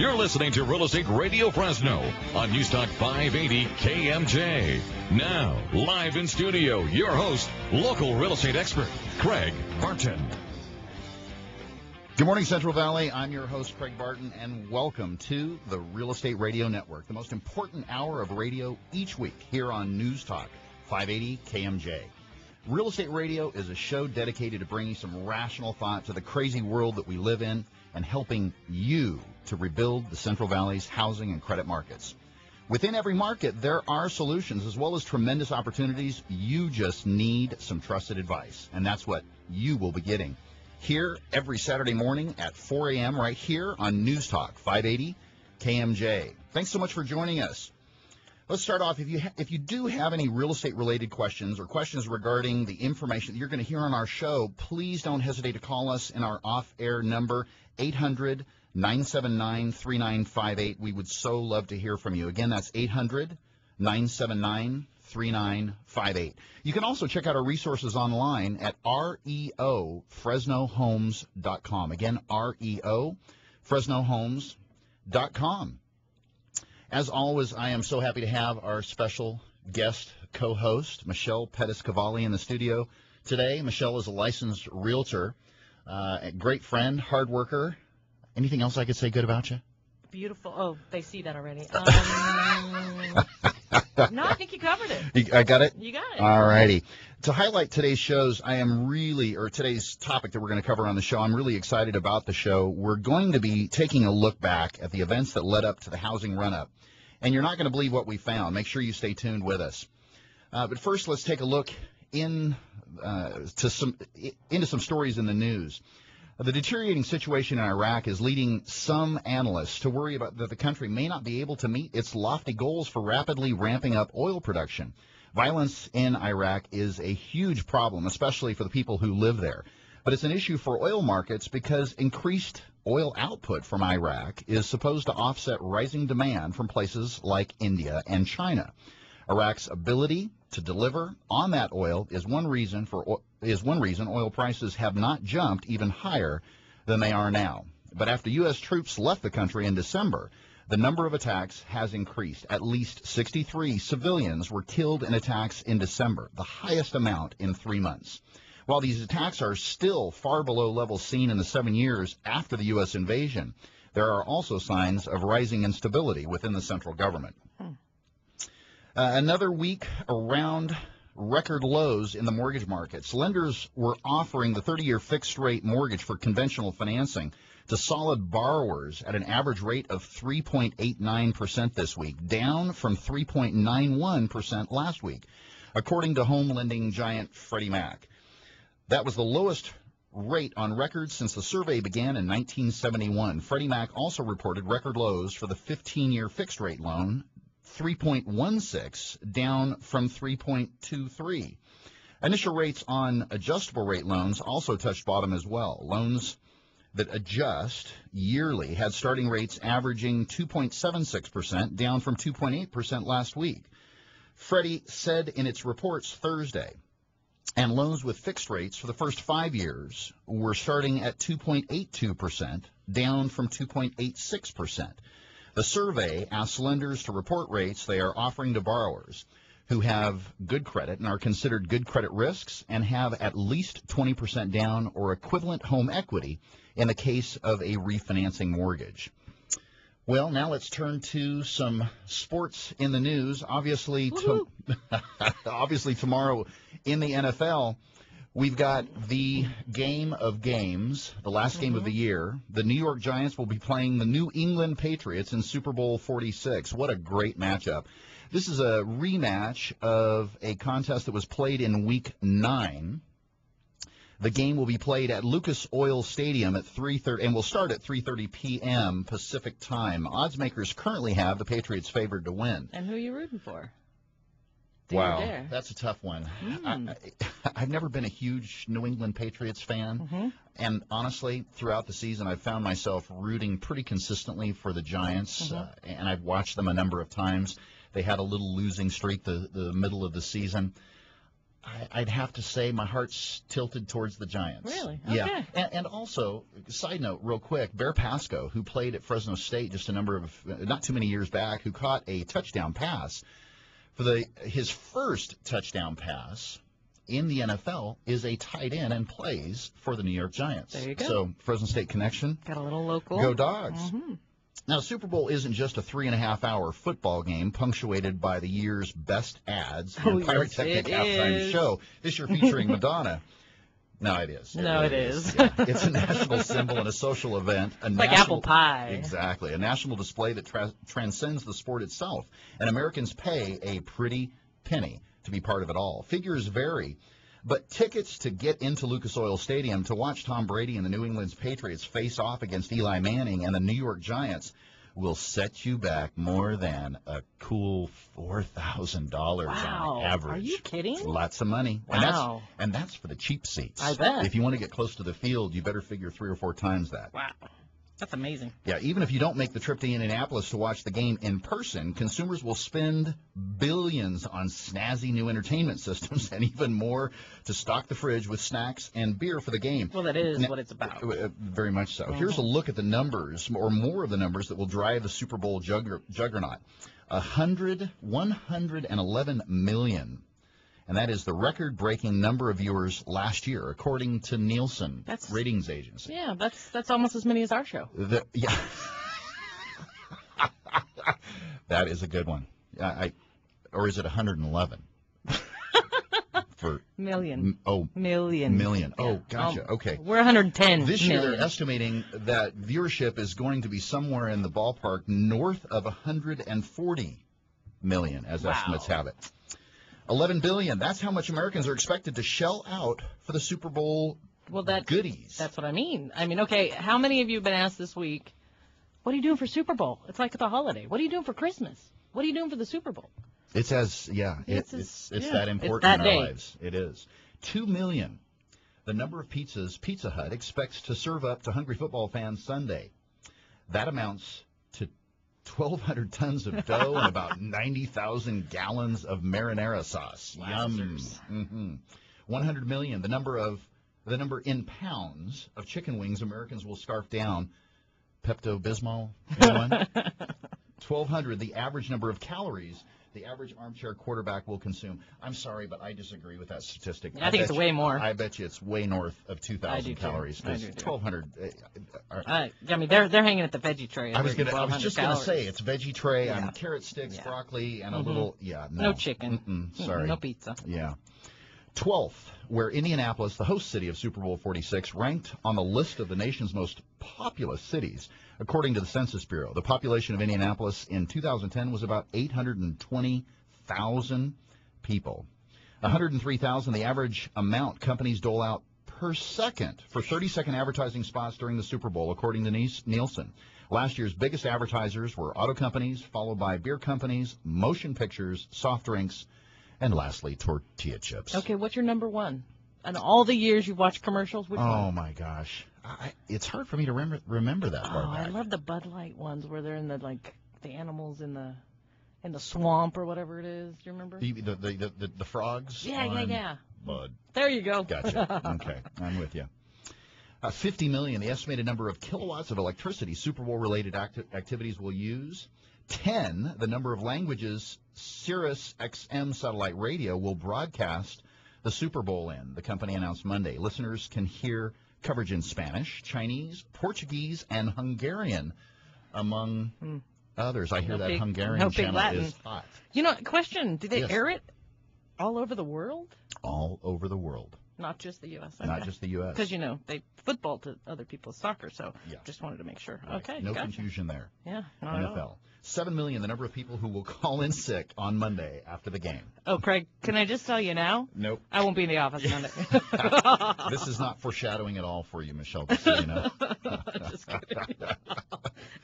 You're listening to Real Estate Radio Fresno on News Talk 580 KMJ. Now, live in studio, your host, local real estate expert, Craig Barton. Good morning, Central Valley. I'm your host, Craig Barton, and welcome to the Real Estate Radio Network, the most important hour of radio each week here on News Talk 580 KMJ. Real Estate Radio is a show dedicated to bringing some rational thought to the crazy world that we live in and helping you to rebuild the Central Valley's housing and credit markets. Within every market, there are solutions as well as tremendous opportunities. You just need some trusted advice, and that's what you will be getting here every Saturday morning at 4 a.m. right here on News Talk 580 KMJ. Thanks so much for joining us. Let's start off. If you do have any real estate related questions or questions regarding the information that you're going to hear on our show, please don't hesitate to call us in our off-air number, 800-979-3958. We would so love to hear from you. Again, that's 800-979-3958. You can also check out our resources online at reofresnohomes.com. Again, reofresnohomes.com. As always, I am so happy to have our special guest co-host, Michelle Pettis-Cavalli, in the studio today. Michelle is a licensed realtor, a great friend, hard worker. Anything else I could say good about you? Beautiful. Oh, they see that already. No, I think you covered it. I got it? You got it. All righty. To highlight today's shows, today's topic that we're going to cover on the show, I'm really excited about the show. We're going to be taking a look back at the events that led up to the housing run-up. And you're not going to believe what we found. Make sure you stay tuned with us. But first, let's take a look into some stories in the news. The deteriorating situation in Iraq is leading some analysts to worry about that the country may not be able to meet its lofty goals for rapidly ramping up oil production. Violence in Iraq is a huge problem, especially for the people who live there. But it's an issue for oil markets because increased oil output from Iraq is supposed to offset rising demand from places like India and China. Iraq's ability to deliver on that oil is one reason oil prices have not jumped even higher than they are now. But after U.S. troops left the country in December, the number of attacks has increased. At least 63 civilians were killed in attacks in December, the highest amount in 3 months. While these attacks are still far below levels seen in the 7 years after the U.S. invasion, there are also signs of rising instability within the central government. Another week around record lows in the mortgage markets. Lenders were offering the 30-year fixed-rate mortgage for conventional financing to solid borrowers at an average rate of 3.89% this week, down from 3.91% last week, according to home lending giant Freddie Mac. That was the lowest rate on record since the survey began in 1971. Freddie Mac also reported record lows for the 15-year fixed-rate loan, 3.16, down from 3.23. Initial rates on adjustable rate loans also touched bottom as well. Loans that adjust yearly had starting rates averaging 2.76%, down from 2.8% last week. Freddie said in its reports Thursday, and loans with fixed rates for the first 5 years were starting at 2.82%, down from 2.86%. The survey asks lenders to report rates they are offering to borrowers who have good credit and are considered good credit risks and have at least 20% down or equivalent home equity in the case of a refinancing mortgage. Well, now let's turn to some sports in the news. Obviously tomorrow in the NFL, we've got the game of games, the last game of the year. The New York Giants will be playing the New England Patriots in Super Bowl 46. What a great matchup. This is a rematch of a contest that was played in Week 9. The game will be played at Lucas Oil Stadium at 3:30 and will start at 3:30 p.m. Pacific time. Odds makers currently have the Patriots favored to win. And who are you rooting for? Wow, that's a tough one. I've never been a huge New England Patriots fan, and honestly, throughout the season, I've found myself rooting pretty consistently for the Giants, and I've watched them a number of times. They had a little losing streak the middle of the season. I'd have to say my heart's tilted towards the Giants. Really? Okay. Yeah. And also, side note, real quick, Bear Pasco, who played at Fresno State just not too many years back, who caught a touchdown pass. His first touchdown pass in the NFL is a tight end and plays for the New York Giants. There you go. So, Fresno State connection. Got a little local. Go Dogs. Mm-hmm. Now, Super Bowl isn't just a 3.5-hour football game punctuated by the year's best ads and pyrotechnic halftime show. This year featuring Madonna. No, it is. It is. Yeah. It's a national symbol and a social event. Like apple pie. Exactly. A national display that transcends the sport itself. And Americans pay a pretty penny to be part of it all. Figures vary. But tickets to get into Lucas Oil Stadium to watch Tom Brady and the New England Patriots face off against Eli Manning and the New York Giants will set you back more than a cool $4,000 on average. Are you kidding? It's lots of money. Wow. And that's for the cheap seats. I bet. If you want to get close to the field, you better figure 3 or 4 times that. Wow. That's amazing. Yeah, even if you don't make the trip to Indianapolis to watch the game in person, consumers will spend billions on snazzy new entertainment systems and even more to stock the fridge with snacks and beer for the game. Well, that is what it's about. Very much so. Here's a look at the numbers, or more of the numbers, that will drive the Super Bowl juggernaut. 111 million. And that is the record-breaking number of viewers last year, according to Nielsen, ratings agency. Yeah, that's almost as many as our show. Yeah. That is a good one. Or is it 111? For million. Million. Yeah. Oh, gotcha. Okay. We're 110 This year million. they're estimating that viewership is going to be somewhere in the ballpark north of 140 million, as estimates have it. 11 billion. That's how much Americans are expected to shell out for the Super Bowl goodies. That's what I mean. Okay, how many of you have been asked this week, what are you doing for Super Bowl? It's like the holiday. What are you doing for Christmas? What are you doing for the Super Bowl? It's that important in our lives. It is. 2 million. The number of pizzas Pizza Hut expects to serve up to hungry football fans Sunday. That amounts to 1,200 tons of dough and about 90,000 gallons of marinara sauce. Yum. Mm-hmm. 100 million. The number in pounds of chicken wings Americans will scarf down. Pepto-Bismol, anyone? 1,200. The average number of calories the average armchair quarterback will consume. I'm sorry, but I disagree with that statistic. I think it's way more. I bet you it's way north of 2,000 calories. 1,200. They're hanging at the veggie tray. I was just going to say it's veggie tray Yeah. on carrot sticks, broccoli, and a little. Yeah, no chicken. Sorry, no pizza. Yeah. 12th, where Indianapolis, the host city of Super Bowl 46, ranked on the list of the nation's most populous cities. According to the Census Bureau, the population of Indianapolis in 2010 was about 820,000 people. 103,000, the average amount companies dole out per second for 30-second advertising spots during the Super Bowl, according to Nielsen. Last year's biggest advertisers were auto companies, followed by beer companies, motion pictures, soft drinks, and lastly, tortilla chips. Okay, what's your number one? And all the years you've watched commercials, which one? Oh, my gosh. It's hard for me to remember that far back. I love the Bud Light ones where they're in the animals in the swamp or whatever it is. Do you remember? The frogs? Yeah. Bud. There you go. Gotcha. Okay, I'm with you. 50 million, the estimated number of kilowatts of electricity Super Bowl-related activities will use. 10, the number of languages Sirius XM satellite radio will broadcast the Super Bowl in, the company announced Monday. Listeners can hear coverage in Spanish, Chinese, Portuguese, and Hungarian, among others. I hear that Hungarian channel Latin. is hot. Question, do they air it all over the world? All over the world. Not just the U.S. Okay. Not just the U.S. Because, they football to other people's soccer, so just wanted to make sure. Right. Okay, no confusion there. Yeah, not NFL. at all. 7 million, the number of people who will call in sick on Monday after the game. Oh, Craig, can I just tell you now? Nope. I won't be in the office Monday. This is not foreshadowing at all for you, Michelle, just so you know. Just kidding.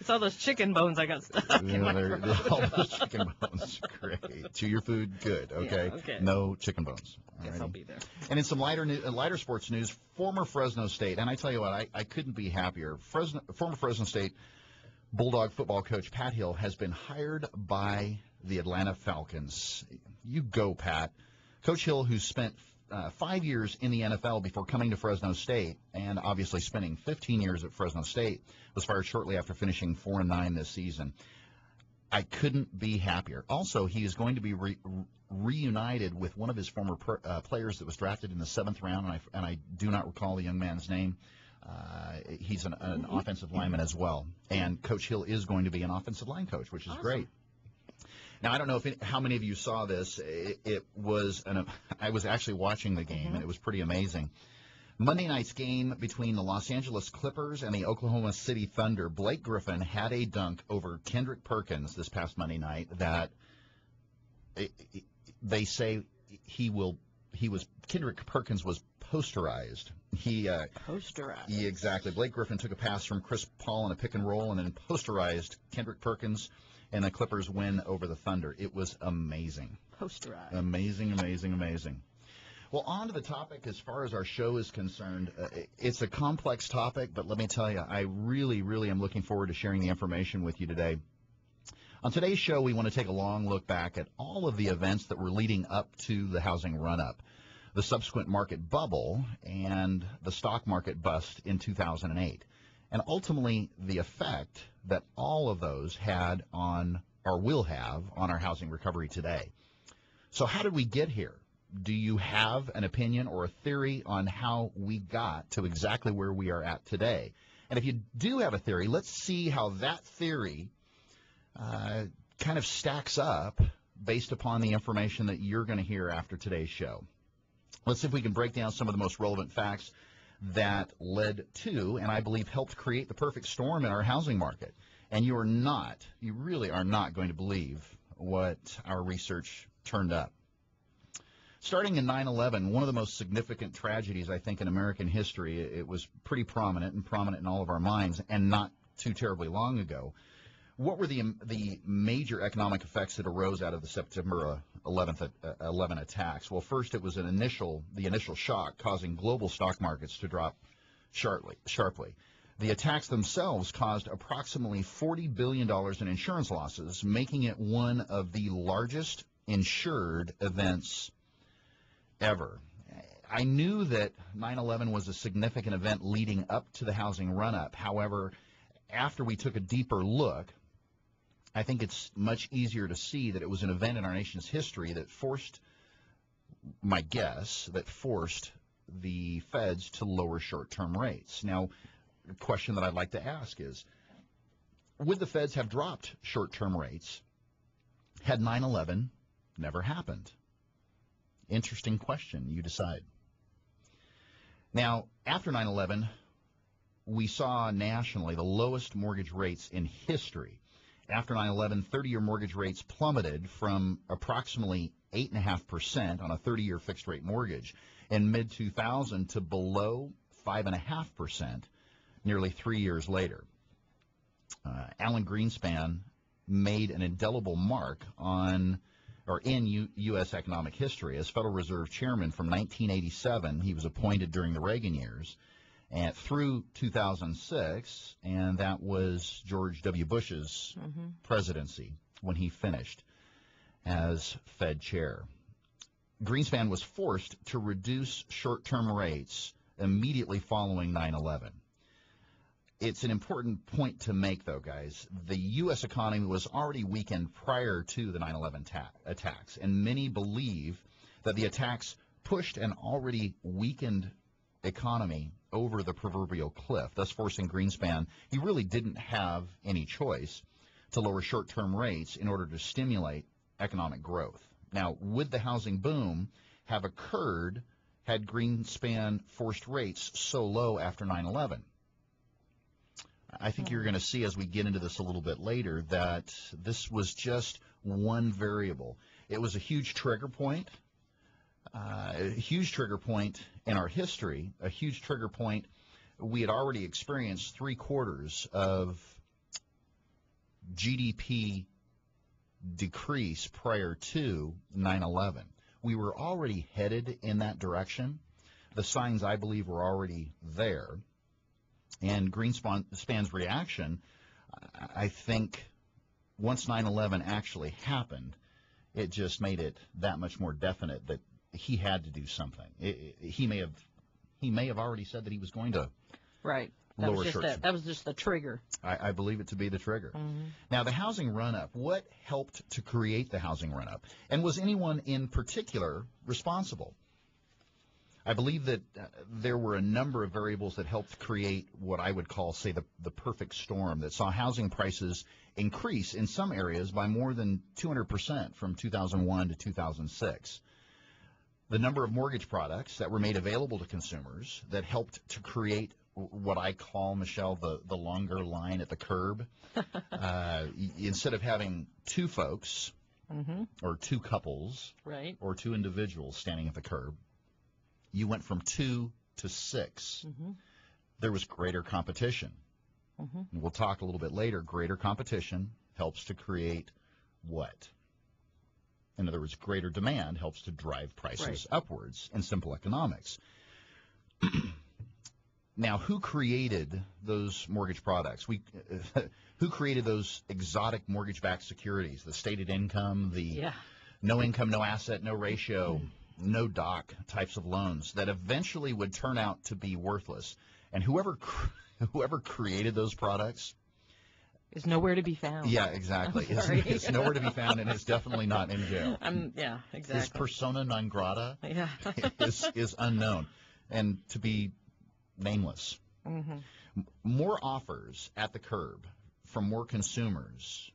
It's all those chicken bones I got stuck in my throat. All those chicken bones. Great. Chew your food good, okay? Yeah, okay. No chicken bones. Guess I'll be there. And in some lighter sports news, former Fresno State, and I tell you what, I couldn't be happier. Former Fresno State Bulldog football coach Pat Hill has been hired by the Atlanta Falcons. You go, Pat. Coach Hill, who spent 5 years in the NFL before coming to Fresno State, and obviously spending 15 years at Fresno State. Was fired shortly after finishing 4-9 this season. I couldn't be happier. Also, he is going to be reunited with one of his former players that was drafted in the 7th round, and I do not recall the young man's name. He's an offensive lineman as well, and Coach Hill is going to be an offensive line coach, which is awesome. Great. Now, I don't know how many of you saw this. I was actually watching the game, and it was pretty amazing. Monday night's game between the Los Angeles Clippers and the Oklahoma City Thunder. Blake Griffin had a dunk over Kendrick Perkins this past Monday night that they say Kendrick Perkins was posterized. Posterized. Yeah, exactly. Blake Griffin took a pass from Chris Paul in a pick and roll and then posterized Kendrick Perkins, and the Clippers win over the Thunder. It was amazing. Posterized. Amazing, amazing, amazing. Well, on to the topic as far as our show is concerned. It's a complex topic, but let me tell you, I really, really am looking forward to sharing the information with you today. On today's show, we want to take a long look back at all of the events that were leading up to the housing run-up, the subsequent market bubble, and the stock market bust in 2008, and ultimately the effect that all of those had on, or will have, on our housing recovery today. So how did we get here? Do you have an opinion or a theory on how we got to exactly where we are at today? And if you do have a theory, let's see how that theory kind of stacks up based upon the information that you're going to hear after today's show. Let's see if we can break down some of the most relevant facts that led to, and I believe helped create, the perfect storm in our housing market. And you really are not going to believe what our research turned up. Starting in 9/11, one of the most significant tragedies, I think, in American history, it was pretty prominent in all of our minds, and not too terribly long ago. What were the major economic effects that arose out of the September 11 attacks? Well, first, it was the initial shock causing global stock markets to drop sharply. The attacks themselves caused approximately $40 billion in insurance losses, making it one of the largest insured events ever. I knew that 9/11 was a significant event leading up to the housing run-up. However, after we took a deeper look, I think it's much easier to see that it was an event in our nation's history that forced the Feds to lower short-term rates. Now, the question that I'd like to ask is, would the Feds have dropped short-term rates had 9/11 never happened? Interesting question. You decide. Now, after 9/11, we saw nationally the lowest mortgage rates in history. After 9/11, 30-year mortgage rates plummeted from approximately 8.5% on a 30-year fixed-rate mortgage in mid-2000 to below 5.5% nearly 3 years later. Alan Greenspan made an indelible mark in U.S. economic history. As Federal Reserve Chairman from 1987, he was appointed during the Reagan years, and through 2006, and that was George W. Bush's presidency when he finished as Fed chair. Greenspan was forced to reduce short-term rates immediately following 9/11. It's an important point to make, though, guys. The U.S. economy was already weakened prior to the 9/11 attacks, and many believe that the attacks pushed an already weakened economy over the proverbial cliff, thus forcing Greenspan. He really didn't have any choice to lower short-term rates in order to stimulate economic growth. Now, would the housing boom have occurred had Greenspan forced rates so low after 9/11? I think you're going to see as we get into this a little bit later that this was just one variable. It was a huge trigger point, in our history, a huge trigger point. We had already experienced 3/4 of GDP decrease prior to 9/11. We were already headed in that direction. The signs, I believe, were already there. And Greenspan's reaction, I think, once 9/11 actually happened, it just made it that much more definite that he had to do something. He may have already said that he was going to Right. lower short. That was just the trigger. I believe it to be the trigger. Mm-hmm. Now, the housing run-up, what helped to create the housing run-up? And was anyone in particular responsible? I believe that there were a number of variables that helped create what I would call, say, the perfect storm that saw housing prices increase in some areas by more than 200% from 2001 to 2006. The number of mortgage products that were made available to consumers that helped to create what I call, Michelle, the longer line at the curb. Instead of having two folks Mm-hmm. or two couples Right. or two individuals standing at the curb, you went from 2 to 6. Mm-hmm. There was greater competition. Mm-hmm. And we'll talk a little bit later. Greater competition helps to create what? In other words, greater demand helps to drive prices upwards in simple economics. Now, who created those mortgage products? Who created those exotic mortgage-backed securities? The stated income, the no income, no asset, no ratio, no doc types of loans that eventually would turn out to be worthless. And whoever created those products is nowhere to be found. Yeah, exactly. It's nowhere to be found, and it's definitely not in jail. Yeah, exactly. His persona non grata Yeah. is unknown and to be nameless. Mm-hmm. More offers at the curb from more consumers.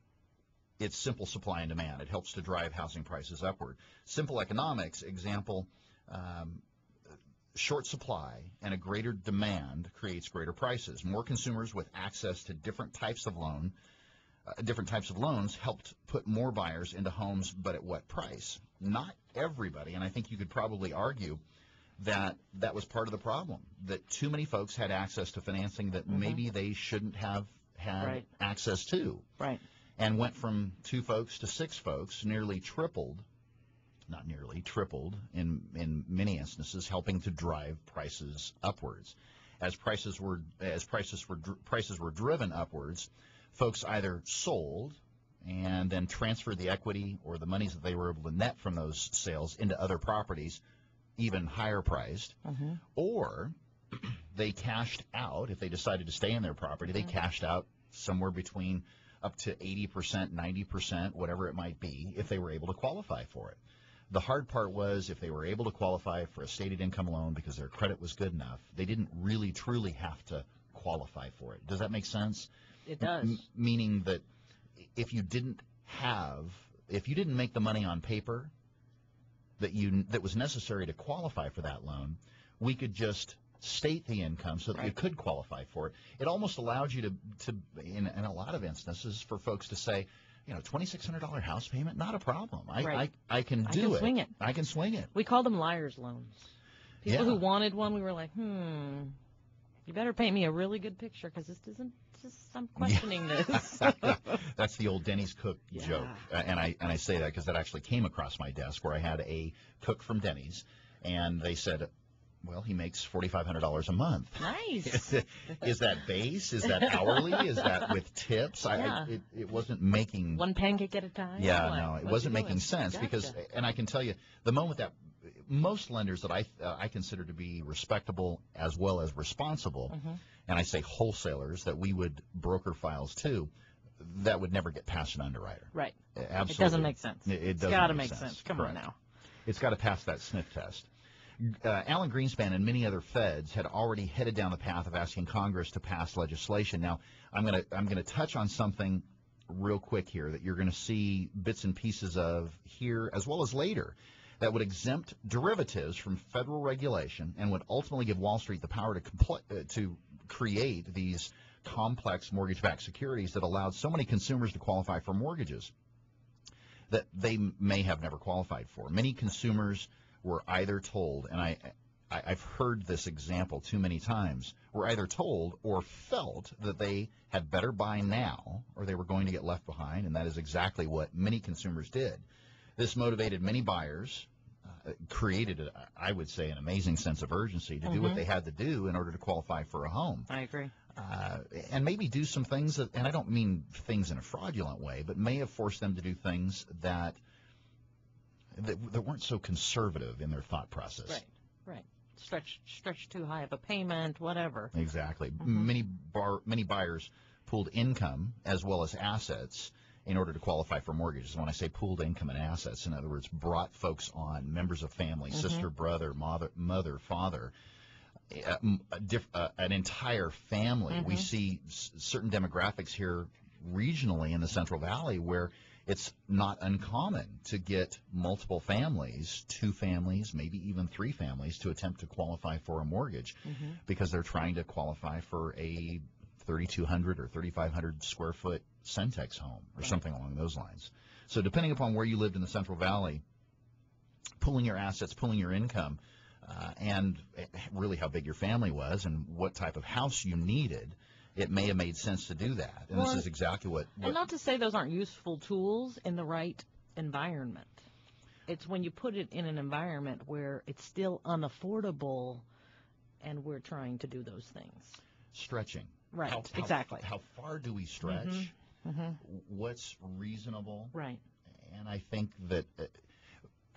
It's simple supply and demand. It helps to drive housing prices upward. Simple economics, example, short supply and a greater demand creates greater prices. More consumers with access to different types of loans helped put more buyers into homes, but at what price? Not everybody, and I think you could probably argue that was part of the problem, that too many folks had access to financing that maybe they shouldn't have had access to. Right. And went from 2 folks to 6 folks, nearly tripled, not nearly, tripled in many instances, helping to drive prices upwards. As prices were driven upwards, folks either sold and then transferred the equity or the monies that they were able to net from those sales into other properties, even higher priced, or they cashed out. If they decided to stay in their property, they cashed out somewhere between up to 80%, 90%, whatever it might be, if they were able to qualify for it. The hard part was if they were able to qualify for a stated income loan because their credit was good enough, they didn't really truly have to qualify for it. Does that make sense? It does. Meaning that if you didn't make the money on paper that was necessary to qualify for that loan, we could just state the income so that you could qualify for it. It almost allowed you to in a lot of instances, for folks to say, $2,600 house payment, not a problem. I can do it. Swing it. I can swing it. We called them liar's loans. People who wanted one, we were like, you better paint me a really good picture because this isn't. I'm questioning this. That's the old Denny's cook joke, and I say that because that actually came across my desk where I had a cook from Denny's, and they said, well, he makes $4,500 a month. Nice. Is that base? Is that hourly? Is that with tips? It wasn't making one pancake at a time. It wasn't making sense because, and I can tell you, the moment that most lenders that I consider to be respectable as well as responsible, and I say wholesalers that we would broker files to, that would never get past an underwriter. Right. Absolutely. It doesn't make sense. It's got to make sense. Come on now. It's got to pass that sniff test. Alan Greenspan and many other feds had already headed down the path of asking Congress to pass legislation. Now, I'm going to touch on something real quick here that you're going to see bits and pieces of here as well as later that would exempt derivatives from federal regulation and would ultimately give Wall Street the power to create these complex mortgage-backed securities that allowed so many consumers to qualify for mortgages that they may have never qualified for. Many consumers were either told, and I've heard this example too many times, were either told or felt that they had better buy now or they were going to get left behind, and that is exactly what many consumers did. This motivated many buyers, created, I would say, an amazing sense of urgency to do what they had to do in order to qualify for a home. I agree. And maybe do some things that, and I don't mean things in a fraudulent way, but may have forced them to do things that that weren't so conservative in their thought process. Right. Stretch too high of a payment, whatever. Exactly. Mm-hmm. Many buyers pooled income as well as assets in order to qualify for mortgages. When I say pooled income and assets, in other words, brought folks on, members of family, Mm-hmm. sister, brother, mother, father, an entire family. Mm-hmm. We see certain demographics here regionally in the Central Valley where it's not uncommon to get multiple families, 2 families, maybe even 3 families, to attempt to qualify for a mortgage Mm-hmm. because they're trying to qualify for a 3,200 or 3,500 square foot Centex home or something along those lines. So depending upon where you lived in the Central Valley, pooling your assets, pooling your income, and really how big your family was and what type of house you needed, it may have made sense to do that. And this is exactly what And not to say those aren't useful tools in the right environment. It's when you put it in an environment where it's still unaffordable and we're trying to do those things. Stretching. Right, exactly. How far do we stretch? Mm-hmm. Mm-hmm. What's reasonable? Right. And I think that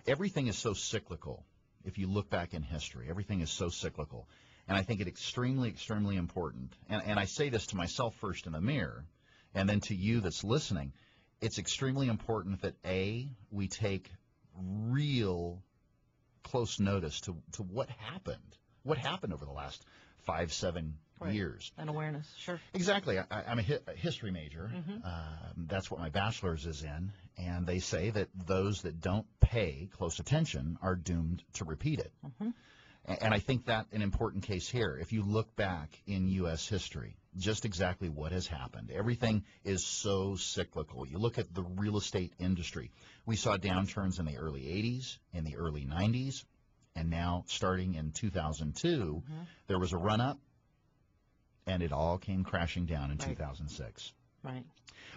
everything is so cyclical. If you look back in history, everything is so cyclical. And I think it extremely, extremely important. And I say this to myself first in the mirror, and then to you that's listening. It's extremely important that, A, we take real close notice to what happened over the last 5-7 years. And awareness, sure. Exactly. I'm a history major. Mm-hmm. That's what my bachelor's is in. And they say that those that don't pay close attention are doomed to repeat it. Mm-hmm. And I think that an important case here. If you look back in U.S. history, just exactly what has happened. Everything is so cyclical. You look at the real estate industry. We saw downturns in the early 80s, in the early 90s, and now starting in 2002, there was a run-up, and it all came crashing down in 2006. Right.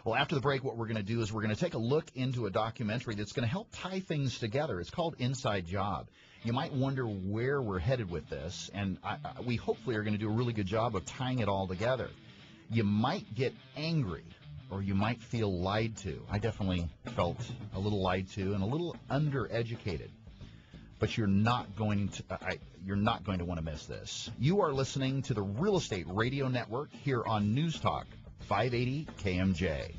Well, after the break, what we're going to do is we're going to take a look into a documentary that's going to help tie things together. It's called Inside Job. You might wonder where we're headed with this, and we hopefully are going to do a really good job of tying it all together. You might get angry, or you might feel lied to. I definitely felt a little lied to and a little undereducated. But you're not going to want to miss this. You are listening to the Real Estate Radio Network here on News Talk 580 KMJ.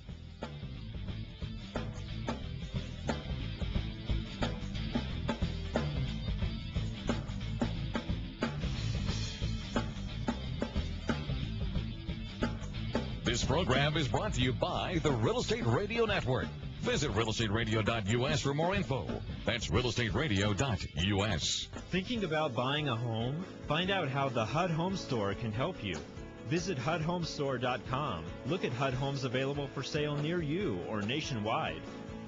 This program is brought to you by the Real Estate Radio Network. Visit realestateradio.us for more info. That's realestateradio.us. Thinking about buying a home? Find out how the HUD Home Store can help you. Visit HUDHomestore.com. Look at HUD homes available for sale near you or nationwide.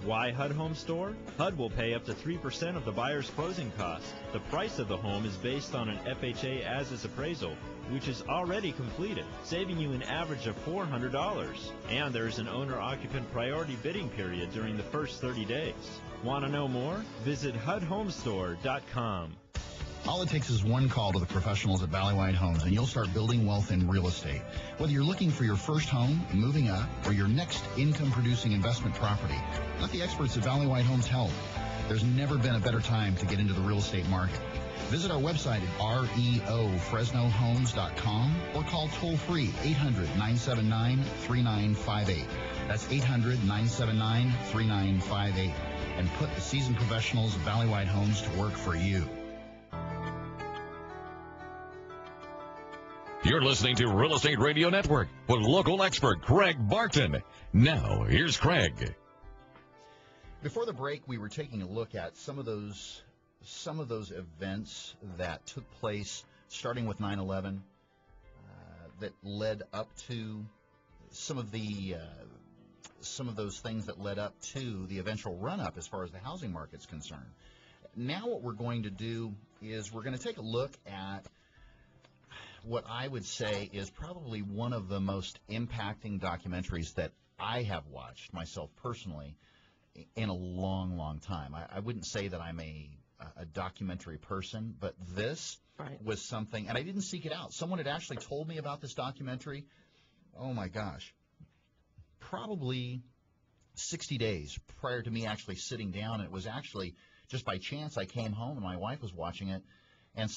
Why HUD Home Store? HUD will pay up to 3% of the buyer's closing costs. The price of the home is based on an FHA as-is appraisal, which is already completed, saving you an average of $400. And there is an owner-occupant priority bidding period during the first 30 days. Want to know more? Visit HUDHomestore.com. All it takes is one call to the professionals at Valleywide Homes, and you'll start building wealth in real estate. Whether you're looking for your first home, moving up, or your next income-producing investment property, let the experts at Valleywide Homes help. There's never been a better time to get into the real estate market. Visit our website at reofresnohomes.com or call toll-free 800-979-3958. That's 800-979-3958. And put the seasoned professionals of Valleywide Homes to work for you. You're listening to Real Estate Radio Network with local expert Craig Barton. Now, here's Craig. Before the break, we were taking a look at some of those events that took place starting with 9/11 that led up to some of those things that led up to the eventual run-up as far as the housing market's concerned. Now what we're going to do is we're going to take a look at what I would say is probably one of the most impacting documentaries that I have watched myself personally in a long, long time. I wouldn't say that I'm a documentary person, but this was something, and I didn't seek it out. Someone had actually told me about this documentary, oh my gosh, probably 60 days prior to me actually sitting down. It was actually just by chance I came home and my wife was watching it, and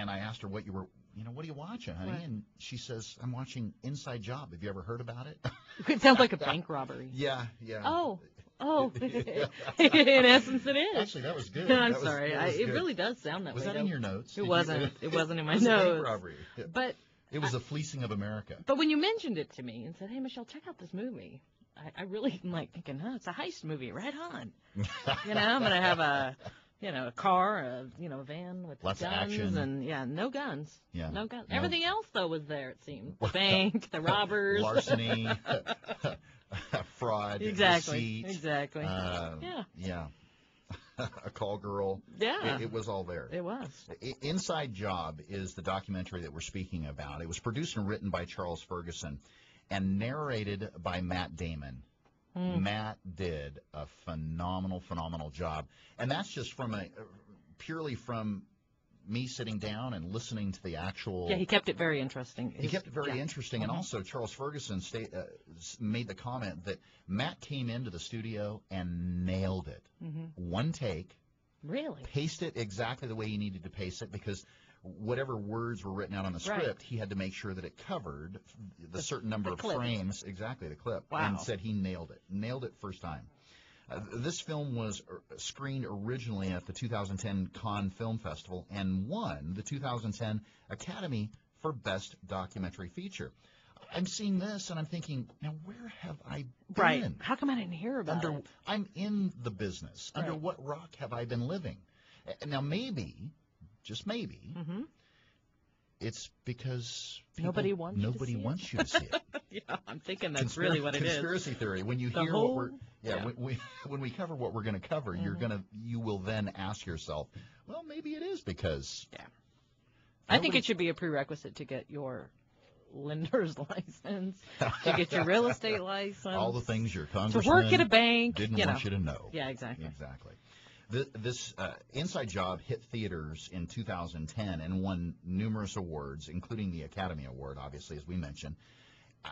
I asked her what are you watching, honey? Right. And she says, I'm watching Inside Job. Have you ever heard about it? It sounds like a bank robbery. Yeah. Oh. In essence, it is. Actually, that was good. I'm sorry. It really does sound that way. Was that in your notes? It wasn't. It wasn't in my it was a bank notes. robbery. But it was a fleecing of America. But when you mentioned it to me and said, "Hey, Michelle, check out this movie," I really am like thinking, "It's a heist movie, right on." I'm gonna have a car, a van with lots guns of action, and no guns. Yeah, no guns. Everything else though was there. It seemed the bank, the robbers, larceny, fraud, exactly, deceit, exactly. Yeah. A call girl. Yeah. It was all there. It was. Inside Job is the documentary that we're speaking about. It was produced and written by Charles Ferguson and narrated by Matt Damon. Matt did a phenomenal job. And that's just purely from me sitting down and listening to the actual... Yeah, he kept it very interesting. He kept it very interesting. And also, Charles Ferguson made the comment that Matt came into the studio and nailed it. One take. Really? Paced it exactly the way he needed to pace it, because whatever words were written out on the script, he had to make sure that it covered the certain number of frames. Exactly, the clip. Wow. And said he nailed it. Nailed it first time. This film was screened originally at the 2010 Cannes Film Festival and won the 2010 Academy for Best Documentary Feature. I'm seeing this and I'm thinking, now where have I been? Right. How come I didn't hear about it? I'm in the business. Under what rock have I been living? Now maybe, just maybe, it's because nobody wants you to see it. Yeah, I'm thinking that's really what it is. Conspiracy theory. When you hear what we're when we cover what we're going to cover, you will then ask yourself, well, maybe it is because. Yeah. I think it should be a prerequisite to get your lender's license, to get your real estate license, all the things your congressman to work at a bank didn't want you to know. Yeah, exactly. Exactly. This Inside Job hit theaters in 2010 and won numerous awards, including the Academy Award, obviously, as we mentioned.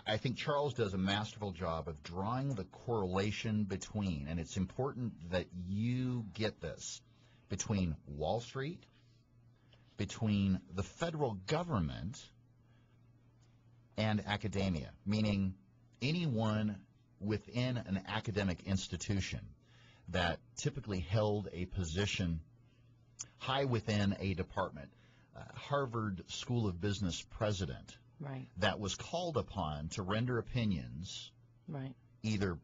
I think Charles does a masterful job of drawing the correlation between, and it's important that you get this, between Wall Street, between the federal government, and academia, meaning anyone within an academic institution that typically held a position high within a department. Harvard School of Business president that was called upon to render opinions either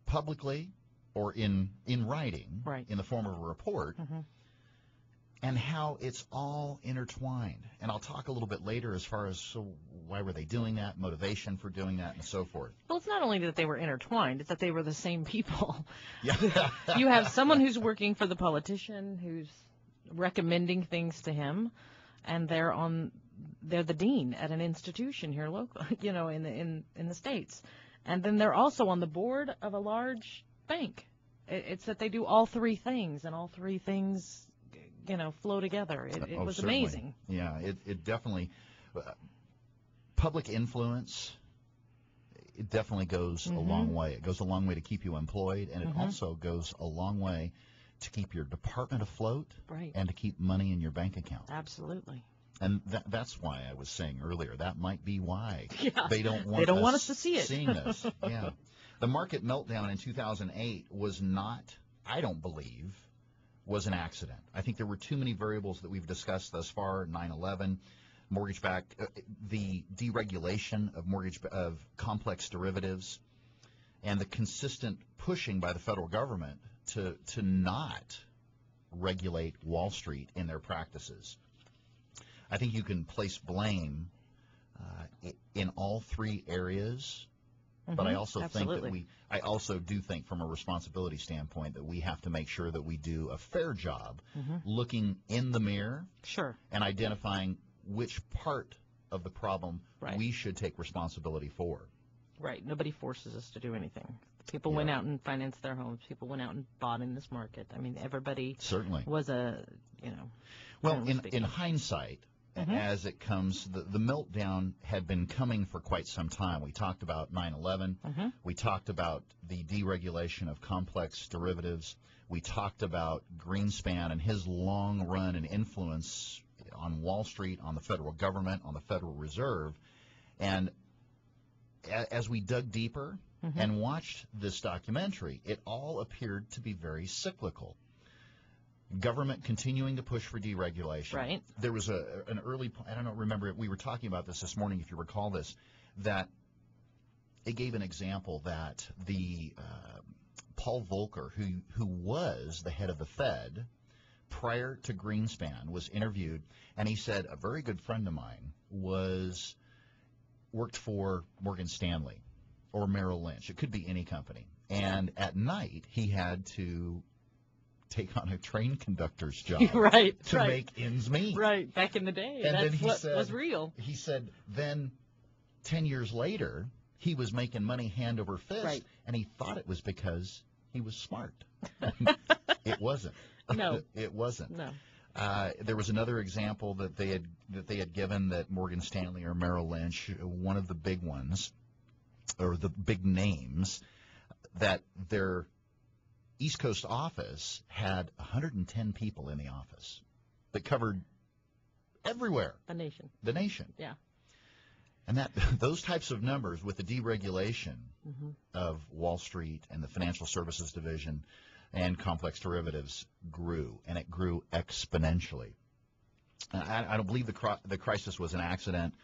publicly or in writing in the form of a report, and how it's all intertwined. And I'll talk a little bit later as far as why were they doing that, motivation for doing that, and so forth. Well, it's not only that they were intertwined, it's that they were the same people. Yeah. You have someone who's working for the politician who's recommending things to him, and they're the dean at an institution here local, in the States. And then they're also on the board of a large bank. It's that they do all three things, and all three things flow together. It was certainly amazing. Yeah, it definitely, public influence, it definitely goes a long way. It goes a long way to keep you employed, and it also goes a long way to keep your department afloat and to keep money in your bank account. Absolutely. And that's why I was saying earlier, that might be why they don't want us to see it. Seeing this. Yeah. The market meltdown in 2008 was not, I don't believe, was an accident. I think there were too many variables that we've discussed thus far. 9/11, mortgage-backed, the deregulation of complex derivatives, and the consistent pushing by the federal government to not regulate Wall Street in their practices. I think you can place blame in all three areas. But I also think that I also do think from a responsibility standpoint that we have to make sure that we do a fair job looking in the mirror and identifying which part of the problem we should take responsibility for. Right. Nobody forces us to do anything. People went out and financed their homes. People went out and bought in this market. I mean, everybody certainly was Well, in hindsight, as it comes. The meltdown had been coming for quite some time. We talked about 9/11. We talked about the deregulation of complex derivatives. We talked about Greenspan and his long run and influence on Wall Street, on the federal government, on the Federal Reserve. And as we dug deeper and watched this documentary, it all appeared to be very cyclical. Government continuing to push for deregulation. Right. There was an early, I don't remember, we were talking about this morning, if you recall this, that it gave an example that the Paul Volcker, who was the head of the Fed prior to Greenspan, was interviewed, and he said, a very good friend of mine worked for Morgan Stanley or Merrill Lynch. It could be any company. And at night, he had to take on a train conductor's job to make ends meet. Right, back in the day. And that's then he what said, was real. He said then 10 years later, he was making money hand over fist, and he thought it was because he was smart. It wasn't. No. It wasn't. No. There was another example that they had given that Morgan Stanley or Merrill Lynch, one of the big ones, or the big names, that their East Coast office had 110 people in the office that covered everywhere. The nation. The nation. Yeah. And that those types of numbers with the deregulation of Wall Street and the financial services division and complex derivatives grew, and it grew exponentially. I don't believe the crisis was an accident.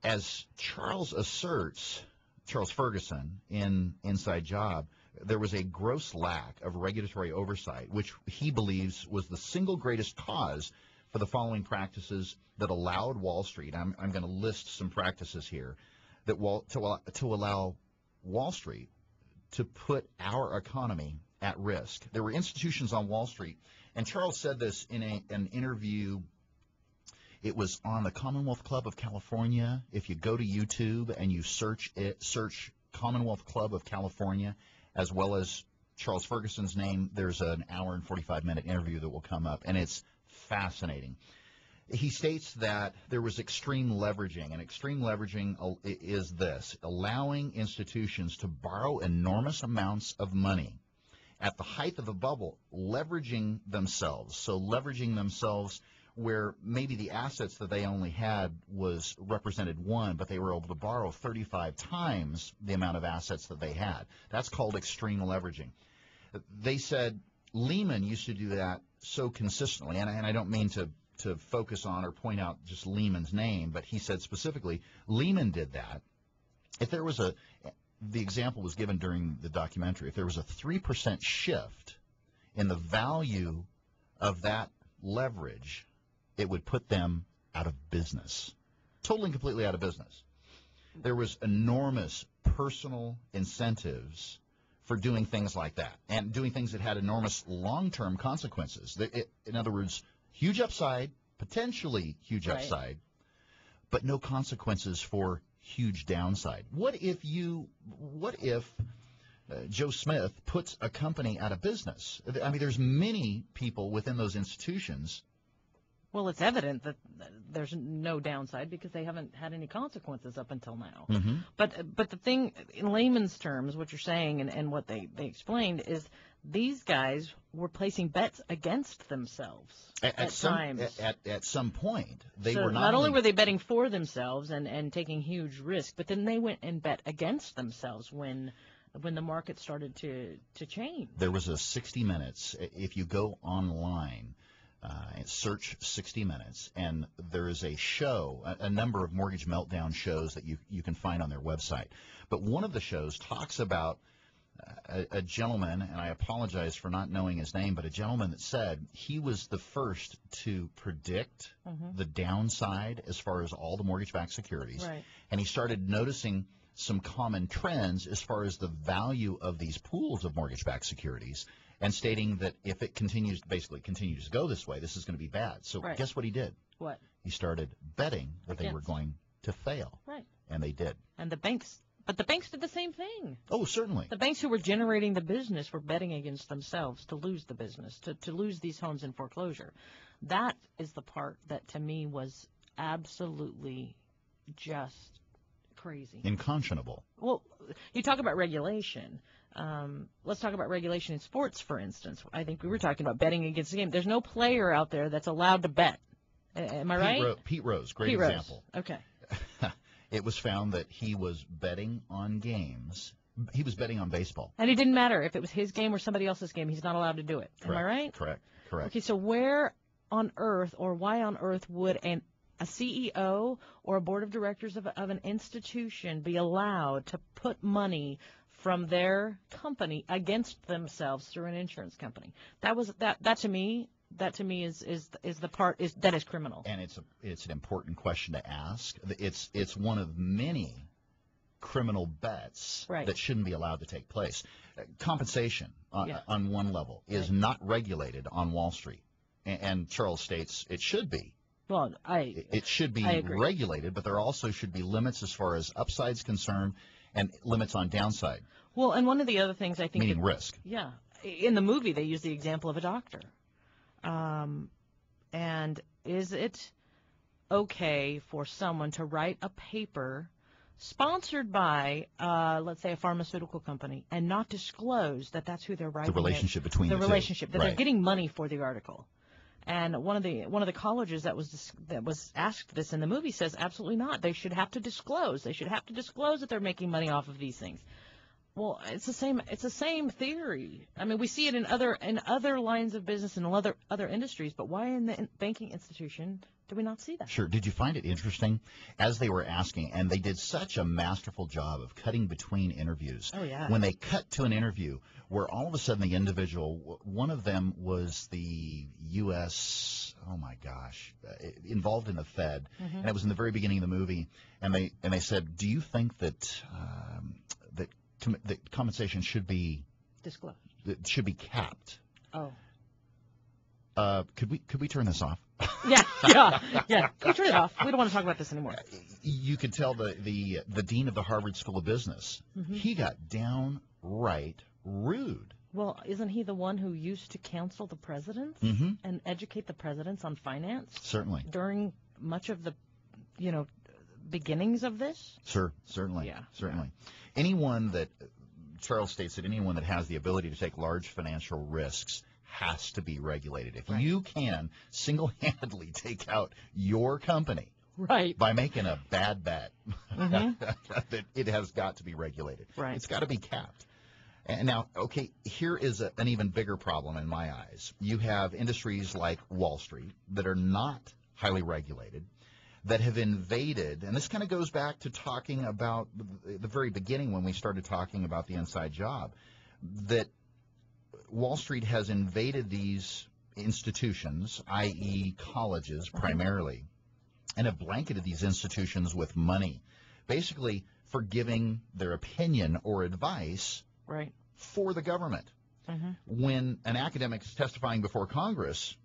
As Charles asserts, Charles Ferguson in Inside Job, there was a gross lack of regulatory oversight, which he believes was the single greatest cause for the following practices that allowed Wall Street. I'm going to list some practices here that to allow Wall Street to put our economy at risk. There were institutions on Wall Street, and Charles said this in an interview. It was on the Commonwealth Club of California. If you go to YouTube and you search Commonwealth Club of California, as well as Charles Ferguson's name, there's an hour and 45-minute interview that will come up, and it's fascinating. He states that there was extreme leveraging, and extreme leveraging is this: allowing institutions to borrow enormous amounts of money at the height of the bubble, leveraging themselves where maybe the assets that they only had represented one, but they were able to borrow 35 times the amount of assets that they had. That's called extreme leveraging. They said Lehman used to do that so consistently, and I don't mean to focus on or point out just Lehman's name, but he said specifically Lehman did that. If there was the example was given during the documentary, if there was a 3% shift in the value of that leverage, it would put them out of business, totally and completely out of business. There was enormous personal incentives for doing things like that, and doing things that had enormous long-term consequences. In other words, huge upside, potentially huge upside, but no consequences for huge downside. What if Joe Smith puts a company out of business? I mean, there's many people within those institutions. Well, it's evident that there's no downside because they haven't had any consequences up until now. But the thing, in layman's terms, what you're saying and what they explained is these guys were placing bets against themselves at times. At some point, they so were not only were they betting for themselves and taking huge risk, but then they went and bet against themselves when the market started to change. There was a 60 Minutes. If you go online, search 60 Minutes, and there is a show, a number of mortgage meltdown shows that you can find on their website. But one of the shows talks about a gentleman, and I apologize for not knowing his name, but a gentleman that said he was the first to predict the downside as far as all the mortgage-backed securities. Right. And he started noticing some common trends as far as the value of these pools of mortgage-backed securities, and stating that if it continues to go this way, this is going to be bad. So guess what he did? What? He started betting that they were going to fail. Right. And they did. And the banks did the same thing. Oh, certainly. The banks who were generating the business were betting against themselves to lose the business, to lose these homes in foreclosure. That is the part that to me was absolutely just crazy. Unconscionable. Well, you talk about regulation. Let's talk about regulation in sports, for instance. I think we were talking about betting against the game. There's no player out there that's allowed to bet. Am I right? Pete Rose, great Pete example. Rose. Okay. It was found that he was betting on games. He was betting on baseball. And it didn't matter if it was his game or somebody else's game. He's not allowed to do it. Correct. Am I right? Correct. Okay, so where on earth or why on earth would a CEO or a board of directors of an institution be allowed to put money from their company against themselves through an insurance company? That to me is the part that is criminal. And it's an important question to ask. It's one of many criminal bets that shouldn't be allowed to take place. Compensation on one level is not regulated on Wall Street, and Charles states it should be. Well, it should be regulated, but there also should be limits as far as upside's concerned and limits on downside. Well, and one of the other things I think meaning risk. Yeah, in the movie they use the example of a doctor. And is it okay for someone to write a paper sponsored by, let's say, a pharmaceutical company and not disclose that that's who they're writing the relationship between the relationship, two. That they're getting money for the article? And one of the colleges that was asked this in the movie says absolutely not. They should have to disclose. They should have to disclose that they're making money off of these things. Well, it's the same theory. I mean, we see it in other lines of business and other industries, but why in the banking institution do we not see that? Sure. Did you find it interesting as they were asking, and they did such a masterful job of cutting between interviews. Oh, yeah. When they cut to an interview where all of a sudden the individual, one of them was the U.S., involved in the Fed, and it was in the very beginning of the movie, and they said, do you think that that compensation should be disclosed? It should be capped. Oh. Could we turn this off? Yeah. Can we turn it off? We don't want to talk about this anymore. You could tell the dean of the Harvard School of Business. He got downright rude. Well, isn't he the one who used to counsel the presidents and educate the presidents on finance? Certainly. During much of the, beginnings of this? Sure, certainly. Yeah. Certainly. Anyone that, Charles states that anyone that has the ability to take large financial risks has to be regulated. If you can single-handedly take out your company by making a bad bet, that it has got to be regulated. Right. It's got to be capped. And now, okay, here is an even bigger problem in my eyes. You have industries like Wall Street that are not highly regulated, that have invaded, and this kind of goes back to talking about the very beginning when we started talking about the inside job, that Wall Street has invaded these institutions, i.e. colleges primarily, and have blanketed these institutions with money, basically for giving their opinion or advice for the government. When an academic is testifying before Congress,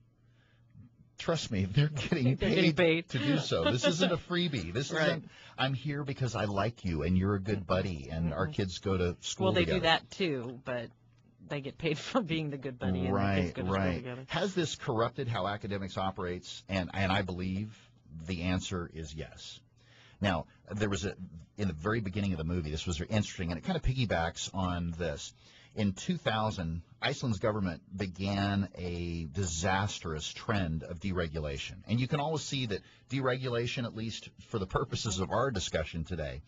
trust me, they're getting paid to do so. This isn't a freebie. This isn't, I'm here because I like you and you're a good buddy and our kids go to school together. Well, they do that too, but they get paid for being the good buddy and the kids go to school together. Has this corrupted how academics operates? And I believe the answer is yes. Now, there was in the very beginning of the movie, this was interesting, and it kind of piggybacks on this. In 2000, Iceland's government began a disastrous trend of deregulation. And you can always see that deregulation, at least for the purposes of our discussion today,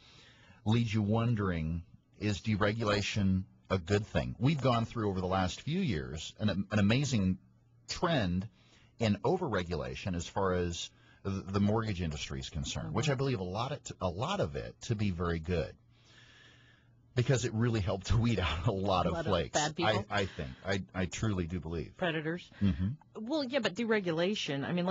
leaves you wondering, is deregulation a good thing? We've gone through over the last few years an amazing trend in overregulation as far as the mortgage industry is concerned, which I believe a lot of it to be very good, because it really helped to weed out a lot of flakes. Bad people. I think. I truly do believe. Predators. Well, yeah, but deregulation, I mean,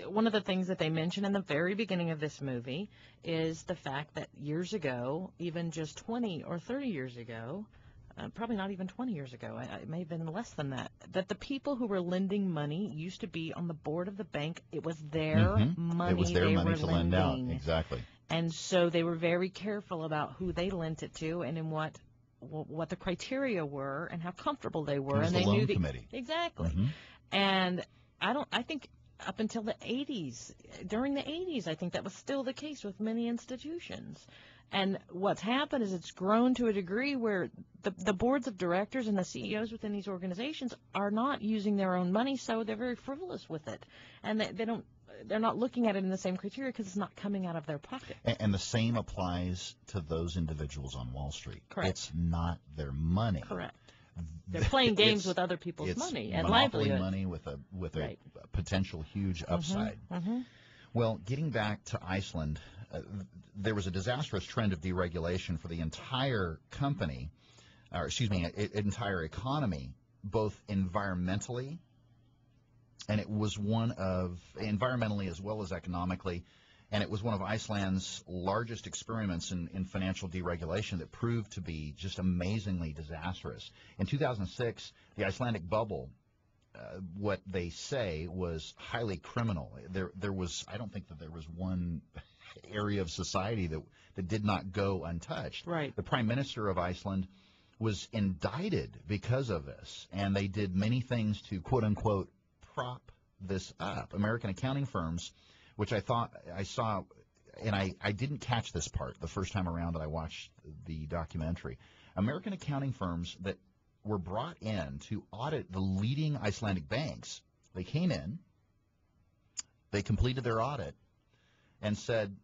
one of the things that they mention in the very beginning of this movie is the fact that years ago, even just 20 or 30 years ago, probably not even 20 years ago, it may have been less than that, that the people who were lending money used to be on the board of the bank. It was their money. It was their money to lending. lend out. Exactly. And so they were very careful about who they lent it to and in what the criteria were and how comfortable they were. It was and the they loan knew committee. Exactly. And I think up until the 80s. During the 80s, I think that was still the case with many institutions. And what's happened is it's grown to a degree where the boards of directors and the CEOs within these organizations are not using their own money, so they're very frivolous with it. And they're not looking at it in the same criteria because it's not coming out of their pocket. And the same applies to those individuals on Wall Street. Correct. It's not their money. Correct. They're playing games with other people's money and livelihood. Money with a right. potential huge upside. Well, getting back to Iceland, there was a disastrous trend of deregulation for the entire company, entire economy, both environmentally, and it was one of environmentally as well as economically. And it was one of Iceland's largest experiments in financial deregulation that proved to be just amazingly disastrous. In 2006, the Icelandic bubble, what they say was highly criminal. There was, I don't think that there was one area of society that did not go untouched. Right. The Prime Minister of Iceland was indicted because of this, and they did many things to, quote unquote, prop this up. American accounting firms, which I saw, and I didn't catch this part the first time around that I watched the documentary. American accounting firms that were brought in to audit the leading Icelandic banks, they came in, they completed their audit, and said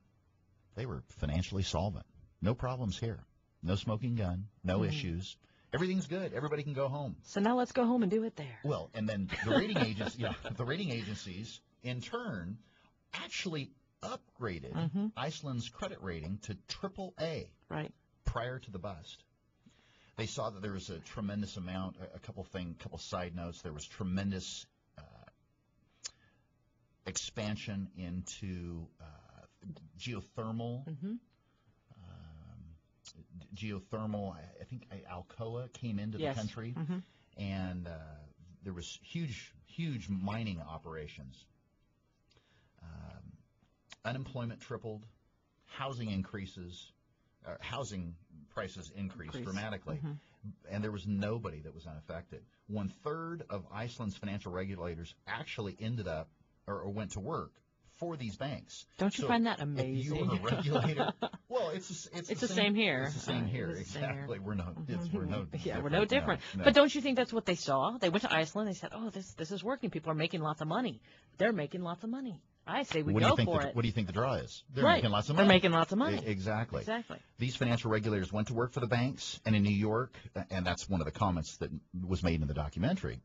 they were financially solvent. No problems here. No smoking gun, no issues. Everything's good. Everybody can go home. So now let's go home and do it there. Well, and then the rating agencies, in turn, actually upgraded Iceland's credit rating to AAA prior to the bust. They saw that there was a tremendous amount, a couple side notes, there was tremendous expansion into geothermal. I think Alcoa came into the country, and there was huge mining operations. Unemployment tripled, housing prices increased dramatically, and there was nobody that was unaffected. 1/3 of Iceland's financial regulators actually ended up or went to work for these banks. Don't you find that amazing? If you were a regulator, well, it's the same here. It's the same here, exactly. We're no different. No. But don't you think that's what they saw? They went to Iceland. They said, "Oh, this is working. People are making lots of money. They're making lots of money. I say we go for it." What do you think the draw is? They're making lots of money. They're making lots of money. Exactly. These financial regulators went to work for the banks, and in New York, and that's one of the comments that was made in the documentary.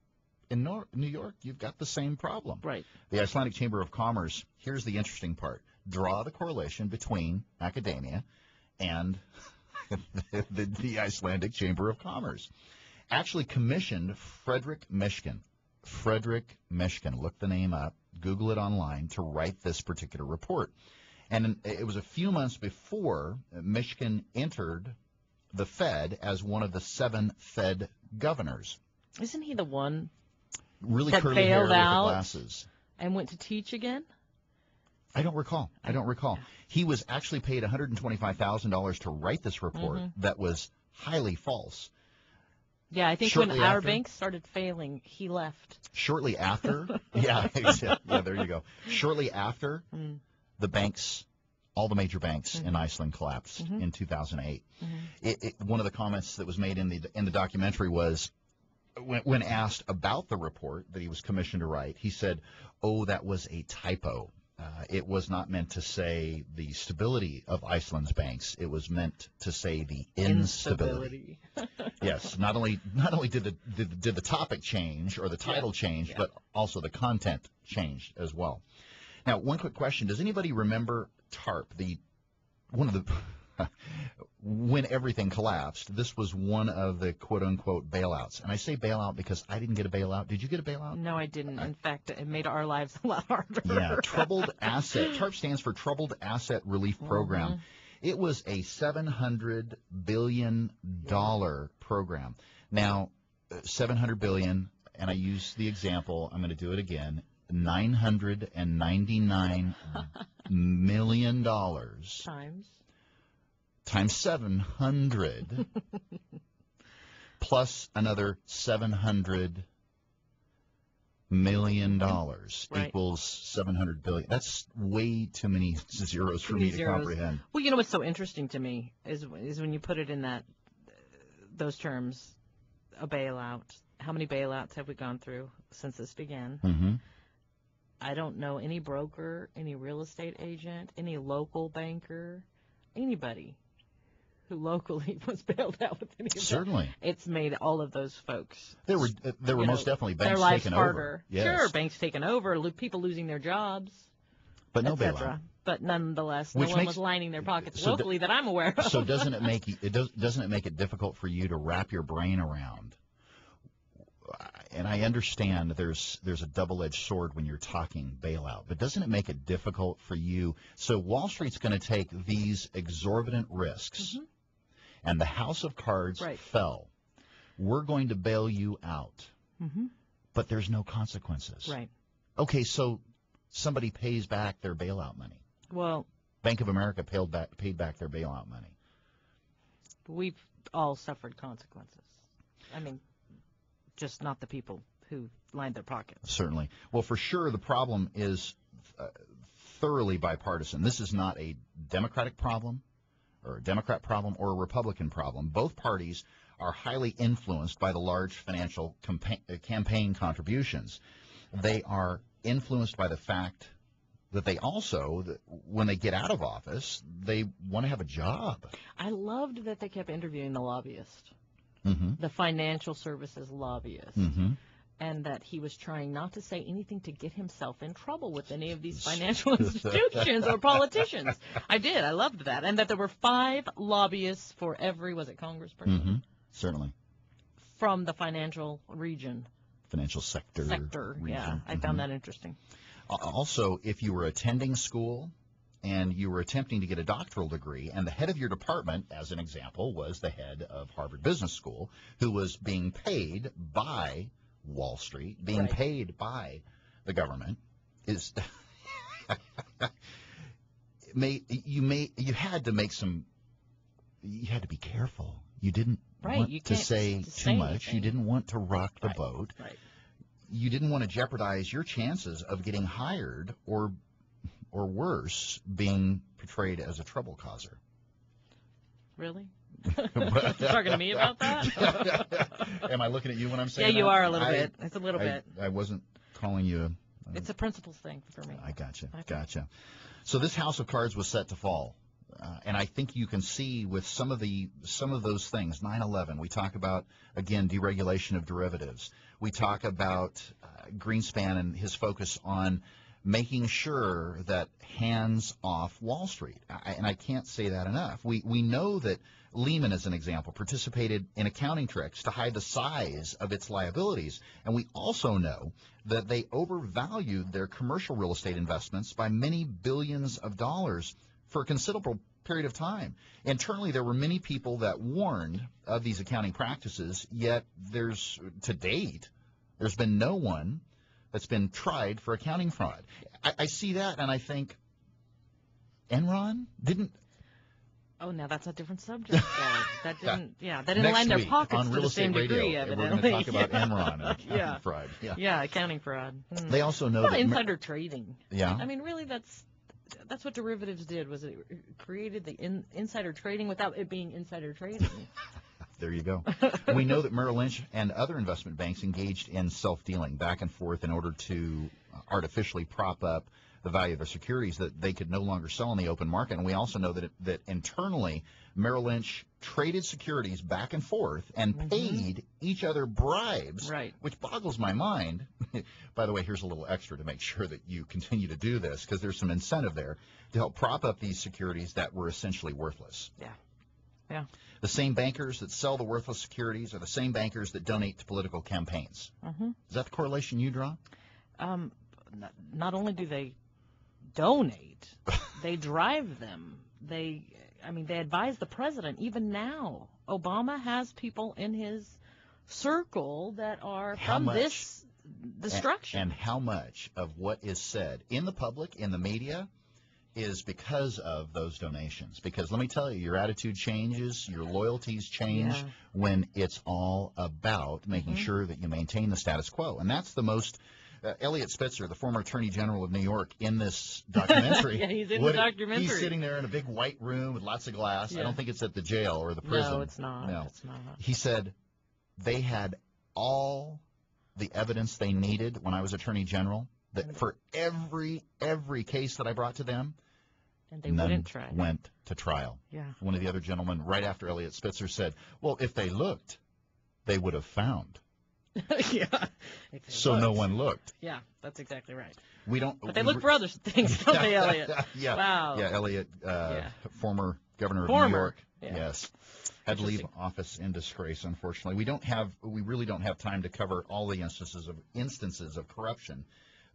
In New York, you've got the same problem. Right. The Icelandic Chamber of Commerce, here's the interesting part. Draw the correlation between academia and the Icelandic Chamber of Commerce. Actually commissioned Frederick Mishkin, look the name up, Google it online, to write this particular report. And it was a few months before Mishkin entered the Fed as one of the 7 Fed governors. Isn't he the one really that curly hair bailed with out the glasses and went to teach again? I don't recall. Yeah. He was actually paid $125,000 to write this report that was highly false. Yeah, I think when our banks started failing, he left. Shortly after, yeah, there you go. Shortly after, the banks, all the major banks in Iceland collapsed in 2008. One of the comments that was made in the documentary was, when asked about the report that he was commissioned to write, he said, "Oh, that was a typo. It was not meant to say the stability of Iceland's banks. It was meant to say the instability." Yes, not only did the topic change or the title change, but also the content changed as well. Now, one quick question: does anybody remember TARP? When everything collapsed, this was one of the quote-unquote bailouts. And I say bailout because I didn't get a bailout. Did you get a bailout? No, I didn't. In fact, it made our lives a lot harder. Yeah, Troubled Asset. TARP stands for Troubled Asset Relief Program. It was a $700 billion program. Now, $700 billion, and I use the example, I'm going to do it again, $999 million times 700 plus another 700 million Right. equals 700 billion. That's way too many zeros for me to comprehend. Well, you know what's so interesting to me is when you put it in those terms, a bailout. How many bailouts have we gone through since this began? Mm-hmm. I don't know any broker, any real estate agent, any local banker, anybody who locally was bailed out with any of that. Certainly. It's made all of those folks. There were most definitely banks their lives taken harder. over. Yes. Sure, banks taken over, people losing their jobs, but no etc. bailout. But nonetheless, Which no one makes- was lining their pockets so locally that I'm aware of. So doesn't it make it difficult for you to wrap your brain around? And I understand there's a double-edged sword when you're talking bailout, but doesn't it make it difficult for you? So Wall Street's going to take these exorbitant risks, and the house of cards fell. We're going to bail you out, but there's no consequences. Right. Okay, so somebody pays back their bailout money. Well, Bank of America paid back their bailout money. we've all suffered consequences. I mean, just not the people who lined their pockets. Certainly. Well, for sure, the problem is thoroughly bipartisan. This is not a Democratic problem or a Democrat problem or a Republican problem. Both parties are highly influenced by the large financial campaign contributions. They are influenced by the fact that they also, when they get out of office, they want to have a job. I loved that they kept interviewing the lobbyist, Mm-hmm. the financial services lobbyist, Mm-hmm. and that he was trying not to say anything to get himself in trouble with any of these financial institutions or politicians. I did. I loved that. And that there were 5 lobbyists for every, was it congressperson? Mm-hmm. Certainly. From the financial region. Financial sector. Region. Yeah. I found that interesting. Also, if you were attending school and you were attempting to get a doctoral degree, and the head of your department, as an example, was the head of Harvard Business School, who was being paid by Wall Street, being paid by the government, is you had to be careful. You didn't want to say too much. Anything. You didn't want to rock the boat. Right. You didn't want to jeopardize your chances of getting hired or worse, being portrayed as a trouble causer. Really? Talking to me about that? Am I looking at you when I'm saying Yeah, you that? are a little bit. It's a little bit. I wasn't calling you It's a principles thing for me. I gotcha. So this house of cards was set to fall. And I think you can see with some of those things, 9/11, we talk about, again, deregulation of derivatives. We talk about Greenspan and his focus on making sure that hands off Wall Street. And I can't say that enough. We know that Lehman, as an example, participated in accounting tricks to hide the size of its liabilities. And we also know that they overvalued their commercial real estate investments by many billions of dollars for a considerable period of time. Internally, there were many people that warned of these accounting practices, yet to date, there's been no one that's been tried for accounting fraud. I see that and I think, Enron didn't. Oh, now that's a different subject. That didn't. Yeah, they didn't Next line their week pockets on to Real the Estate same Radio, degree. we're Evidently, going to talk about Enron and accounting fraud. Yeah, accounting fraud. They also know that insider trading. Yeah. I mean, really, that's what derivatives did. Was it created the insider trading without it being insider trading? There you go. We know that Merrill Lynch and other investment banks engaged in self-dealing back and forth in order to artificially prop up the value of their securities that they could no longer sell in the open market. And we also know that internally, Merrill Lynch traded securities back and forth and paid each other bribes, which boggles my mind. By the way, here's a little extra to make sure that you continue to do this, because there's some incentive there to help prop up these securities that were essentially worthless. Yeah. The same bankers that sell the worthless securities are the same bankers that donate to political campaigns. Is that the correlation you draw? Not only do they donate, they drive them. They advise the president. Even now, Obama has people in his circle that are from this destruction. And how much of what is said in the public, in the media, is because of those donations? Because let me tell you, your attitude changes, your loyalties change when it's all about making sure that you maintain the status quo. And that's the most Elliot Spitzer, the former Attorney General of New York, in this documentary. Yeah, he's in the documentary. He's sitting there in a big white room with lots of glass. Yeah. I don't think it's at the jail or the prison. No, it's not. No. It's not. He said they had all the evidence they needed when I was Attorney General, that for every case that I brought to them, and they none wouldn't try. went to trial. Yeah. One of the other gentlemen, right after Elliot Spitzer, said, well, if they looked, they would have found. Yeah. So no one looked. Yeah, that's exactly right. We don't. But they look for other things, don't they, Elliot? Yeah. Wow. Yeah, Elliot, former governor of New York. Yeah. Yes. Had to leave office in disgrace, unfortunately. We really don't have time to cover all the instances of corruption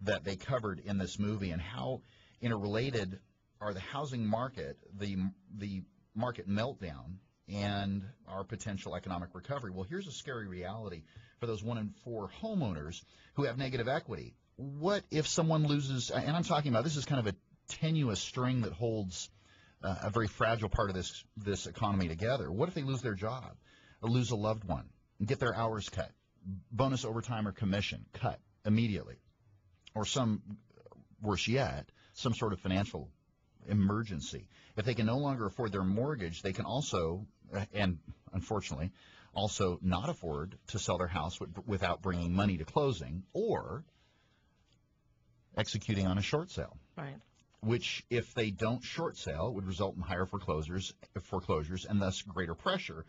that they covered in this movie, and how interrelated are the housing market, the market meltdown, and our potential economic recovery. Well, here's a scary reality for those 1 in 4 homeowners who have negative equity. What if someone loses, and I'm talking about, this is kind of a tenuous string that holds a very fragile part of this economy together. What if they lose their job, or lose a loved one, and get their hours cut, bonus, overtime, or commission cut immediately, or worse yet, some sort of financial emergency? If they can no longer afford their mortgage, they can also, and unfortunately, also not afford to sell their house without bringing money to closing, or executing on a short sale. Right. Which, if they don't short sale, would result in higher foreclosures, and thus greater pressure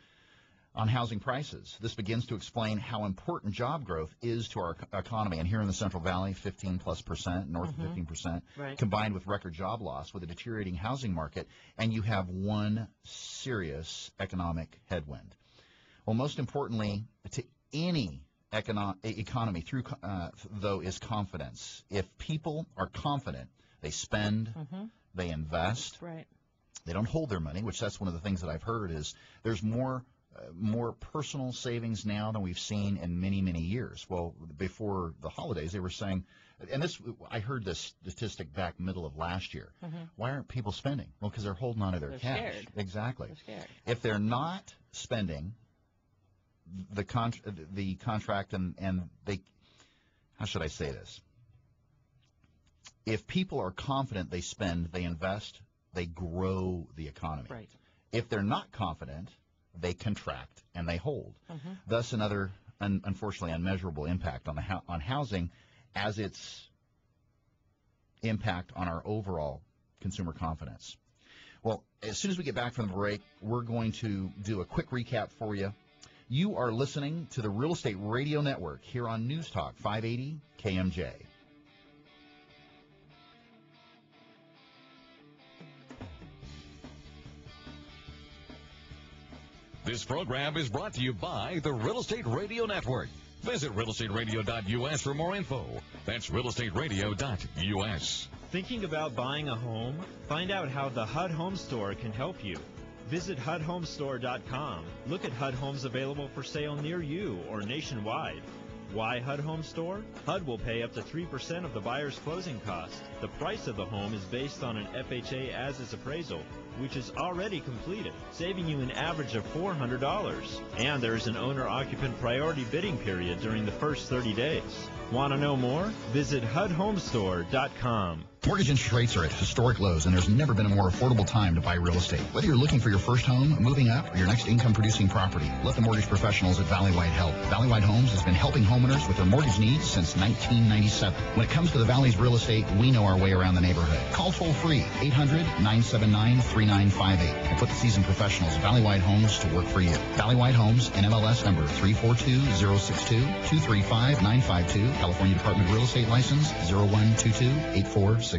on housing prices. This begins to explain how important job growth is to our economy. And here in the Central Valley, 15+%, north of 15%, right, combined with record job loss, with a deteriorating housing market, and you have one serious economic headwind. Well, most importantly, to any economy, though, is confidence. If people are confident, they spend, they invest. Right. They don't hold their money, which that's one of the things that I've heard is there's more personal savings now than we've seen in many, many years. Well, before the holidays, they were saying, and I heard this statistic back middle of last year. Why aren't people spending? Well, because they're holding on to their cash. Scared. Exactly. They're scared. If they're not spending, the contract and they, how should I say this? If people are confident, they spend, they invest, they grow the economy. Right. If they're not confident, they contract and they hold. Thus, another unfortunately unmeasurable impact on housing, as its impact on our overall consumer confidence. Well, as soon as we get back from the break, we're going to do a quick recap for you. You are listening to the Real Estate Radio Network here on News Talk 580 KMJ. This program is brought to you by the Real Estate Radio Network. Visit realestateradio.us for more info. That's realestateradio.us. Thinking about buying a home? Find out how the HUD Home Store can help you. Visit HUDHomestore.com. Look at HUD homes available for sale near you or nationwide. Why HUD Home Store? HUD will pay up to 3% of the buyer's closing cost. The price of the home is based on an FHA as-is appraisal, which is already completed, saving you an average of $400. And there is an owner-occupant priority bidding period during the first 30 days. Want to know more? Visit HUDHomestore.com. Mortgage interest rates are at historic lows, and there's never been a more affordable time to buy real estate. Whether you're looking for your first home, moving up, or your next income-producing property, let the mortgage professionals at Valley White help. Valley White Homes has been helping homeowners with their mortgage needs since 1997. When it comes to the Valley's real estate, we know our way around the neighborhood. Call toll-free, 800-979-3958, and put the seasoned professionals at Valley White Homes to work for you. Valley White Homes, NMLS number 342062, 245952, California Department of Real Estate License 01228460.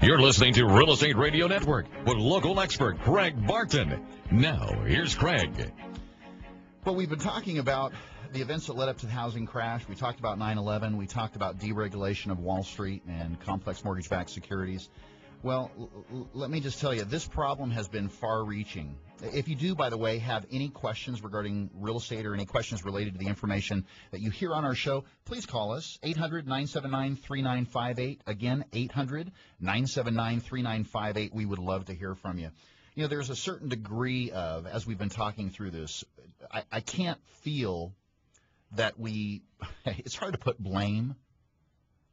You're listening to Real Estate Radio Network with local expert Craig Barton. Now, here's Craig. Well, we've been talking about the events that led up to the housing crash. We talked about 9/11. We talked about deregulation of Wall Street and complex mortgage-backed securities. Well, let me just tell you, this problem has been far-reaching. If you do, by the way, have any questions regarding real estate or any questions related to the information that you hear on our show, please call us, 800-979-3958. Again, 800-979-3958. We would love to hear from you. You know, there's a certain degree of, as we've been talking through this, I can't feel that it's hard to put blame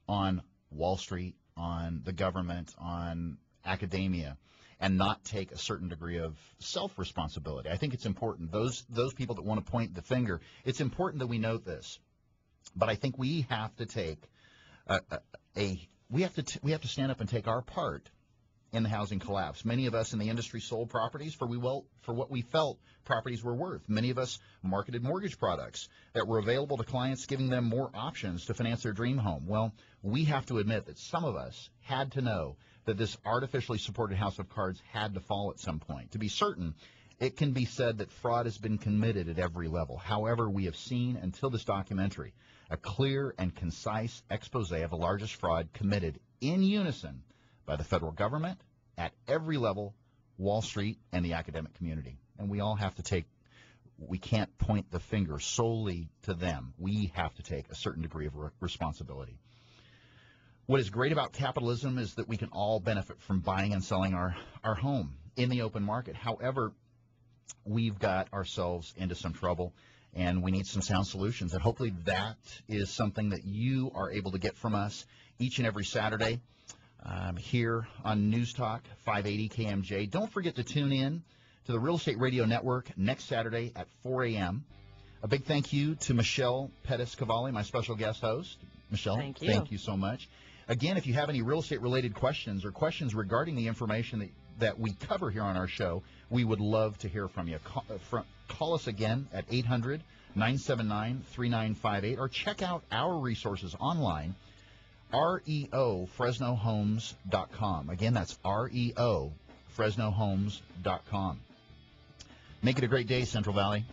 on Wall Street, on the government, on academia, and not take a certain degree of self-responsibility. I think it's important. Those people that want to point the finger, it's important that we note this. But I think we have to take we have to stand up and take our part in the housing collapse. Many of us in the industry sold properties for what we felt properties were worth. Many of us marketed mortgage products that were available to clients, giving them more options to finance their dream home. Well, we have to admit that some of us had to know that this artificially supported house of cards had to fall at some point. To be certain, it can be said that fraud has been committed at every level. However, we have seen, until this documentary, a clear and concise expose of the largest fraud committed in unison by the federal government at every level, Wall Street, and the academic community. And we all have to we can't point the finger solely to them. We have to take a certain degree of responsibility. What is great about capitalism is that we can all benefit from buying and selling our home in the open market. However, we've got ourselves into some trouble, and we need some sound solutions. And hopefully that is something that you are able to get from us each and every Saturday here on News Talk 580 KMJ. Don't forget to tune in to the Real Estate Radio Network next Saturday at 4 a.m. A big thank you to Michelle Pettis-Cavalli, my special guest host. Michelle, thank you so much. Again, if you have any real estate-related questions or questions regarding the information that we cover here on our show, we would love to hear from you. Call us again at 800-979-3958 or check out our resources online, reofresnohomes.com. Again, that's reofresnohomes.com. Make it a great day, Central Valley.